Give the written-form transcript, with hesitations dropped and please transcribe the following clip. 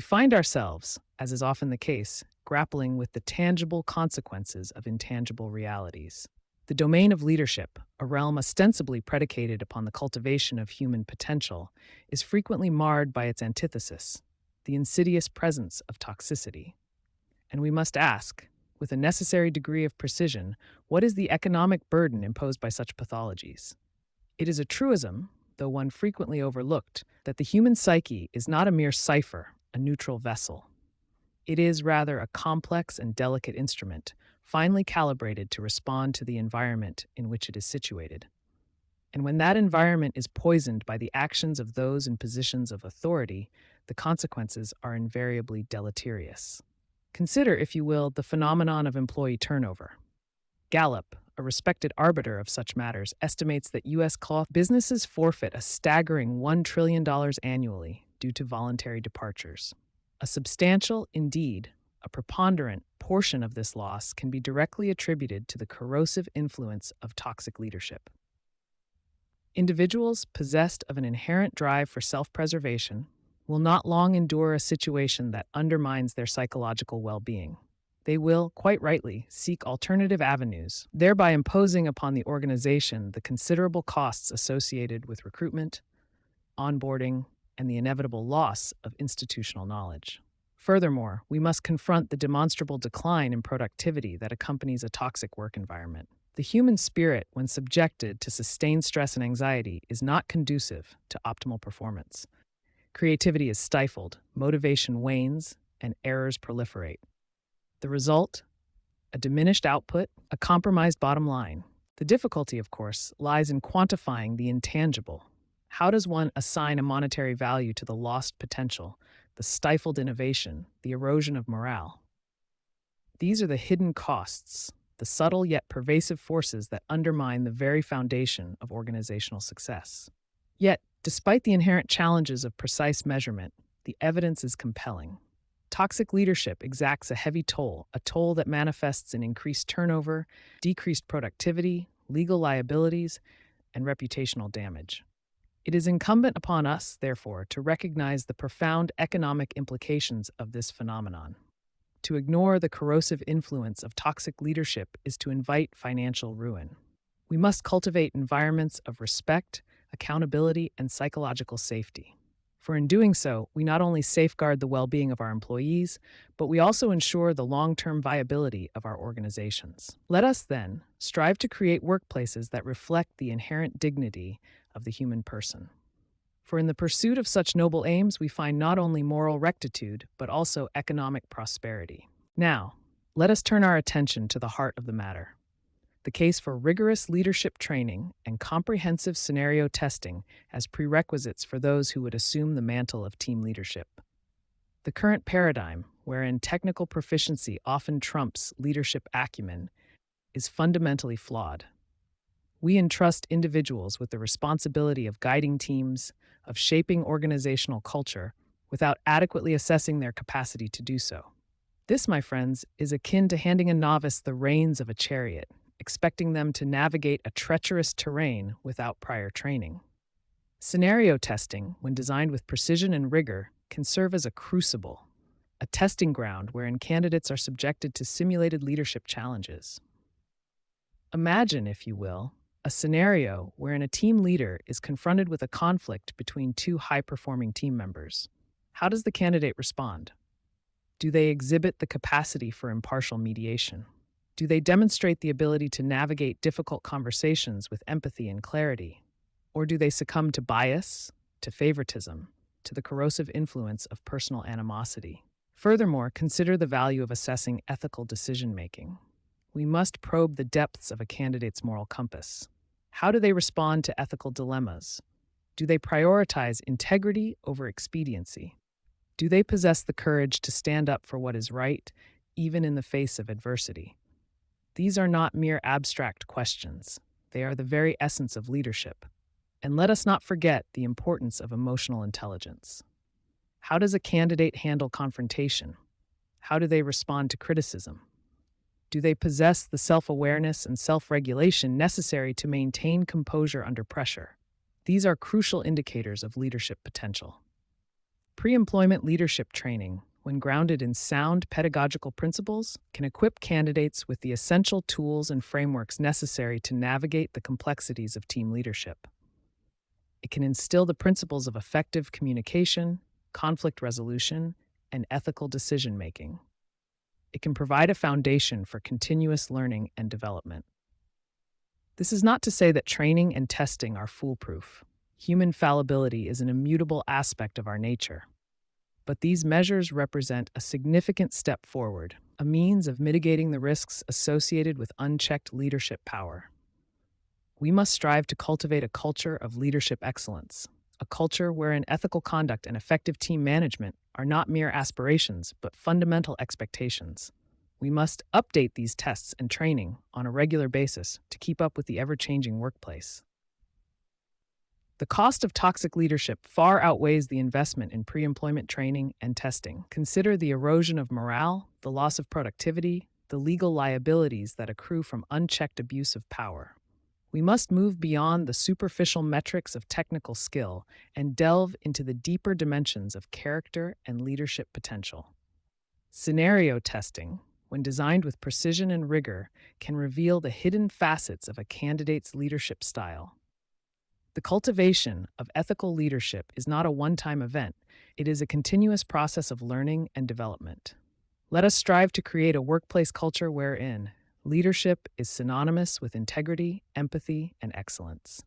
find ourselves, as is often the case, grappling with the tangible consequences of intangible realities. The domain of leadership, a realm ostensibly predicated upon the cultivation of human potential, is frequently marred by its antithesis, the insidious presence of toxicity. And we must ask, with a necessary degree of precision, what is the economic burden imposed by such pathologies? It is a truism, though one frequently overlooked, that the human psyche is not a mere cipher, a neutral vessel. It is rather a complex and delicate instrument, finely calibrated to respond to the environment in which it is situated. And when that environment is poisoned by the actions of those in positions of authority, the consequences are invariably deleterious. Consider, if you will, the phenomenon of employee turnover. Gallup, a respected arbiter of such matters, estimates that U.S. cloth businesses forfeit a staggering $1 trillion annually due to voluntary departures. A substantial, indeed, a preponderant portion of this loss can be directly attributed to the corrosive influence of toxic leadership. Individuals possessed of an inherent drive for self-preservation will not long endure a situation that undermines their psychological well-being. They will, quite rightly, seek alternative avenues, thereby imposing upon the organization the considerable costs associated with recruitment, onboarding, and the inevitable loss of institutional knowledge. Furthermore, we must confront the demonstrable decline in productivity that accompanies a toxic work environment. The human spirit, when subjected to sustained stress and anxiety, is not conducive to optimal performance. Creativity is stifled, motivation wanes, and errors proliferate. The result? A diminished output, a compromised bottom line. The difficulty, of course, lies in quantifying the intangible. How does one assign a monetary value to the lost potential, the stifled innovation, the erosion of morale? These are the hidden costs, the subtle yet pervasive forces that undermine the very foundation of organizational success. Yet, despite the inherent challenges of precise measurement, the evidence is compelling. Toxic leadership exacts a heavy toll, a toll that manifests in increased turnover, decreased productivity, legal liabilities, and reputational damage. It is incumbent upon us, therefore, to recognize the profound economic implications of this phenomenon. To ignore the corrosive influence of toxic leadership is to invite financial ruin. We must cultivate environments of respect, accountability, and psychological safety. For in doing so, we not only safeguard the well-being of our employees, but we also ensure the long-term viability of our organizations. Let us, then, strive to create workplaces that reflect the inherent dignity of the human person. For in the pursuit of such noble aims, we find not only moral rectitude, but also economic prosperity. Now, let us turn our attention to the heart of the matter. The case for rigorous leadership training and comprehensive scenario testing as prerequisites for those who would assume the mantle of team leadership. The current paradigm, wherein technical proficiency often trumps leadership acumen, is fundamentally flawed. We entrust individuals with the responsibility of guiding teams, of shaping organizational culture, without adequately assessing their capacity to do so. This, my friends, is akin to handing a novice the reins of a chariot, expecting them to navigate a treacherous terrain without prior training. Scenario testing, when designed with precision and rigor, can serve as a crucible, a testing ground wherein candidates are subjected to simulated leadership challenges. Imagine, if you will, a scenario wherein a team leader is confronted with a conflict between two high-performing team members. How does the candidate respond? Do they exhibit the capacity for impartial mediation? Do they demonstrate the ability to navigate difficult conversations with empathy and clarity? Or do they succumb to bias, to favoritism, to the corrosive influence of personal animosity? Furthermore, consider the value of assessing ethical decision-making. We must probe the depths of a candidate's moral compass. How do they respond to ethical dilemmas? Do they prioritize integrity over expediency? Do they possess the courage to stand up for what is right, even in the face of adversity? These are not mere abstract questions. They are the very essence of leadership. And let us not forget the importance of emotional intelligence. How does a candidate handle confrontation? How do they respond to criticism? Do they possess the self-awareness and self-regulation necessary to maintain composure under pressure? These are crucial indicators of leadership potential. Pre-employment leadership training, when grounded in sound pedagogical principles, can equip candidates with the essential tools and frameworks necessary to navigate the complexities of team leadership. It can instill the principles of effective communication, conflict resolution, and ethical decision making. It can provide a foundation for continuous learning and development. This is not to say that training and testing are foolproof. Human fallibility is an immutable aspect of our nature. But these measures represent a significant step forward, a means of mitigating the risks associated with unchecked leadership power. We must strive to cultivate a culture of leadership excellence, a culture wherein ethical conduct and effective team management are not mere aspirations, but fundamental expectations. We must update these tests and training on a regular basis to keep up with the ever-changing workplace. The cost of toxic leadership far outweighs the investment in pre-employment training and testing. Consider the erosion of morale, the loss of productivity, the legal liabilities that accrue from unchecked abuse of power. We must move beyond the superficial metrics of technical skill and delve into the deeper dimensions of character and leadership potential. Scenario testing, when designed with precision and rigor, can reveal the hidden facets of a candidate's leadership style. The cultivation of ethical leadership is not a one-time event. It is a continuous process of learning and development. Let us strive to create a workplace culture wherein leadership is synonymous with integrity, empathy, and excellence.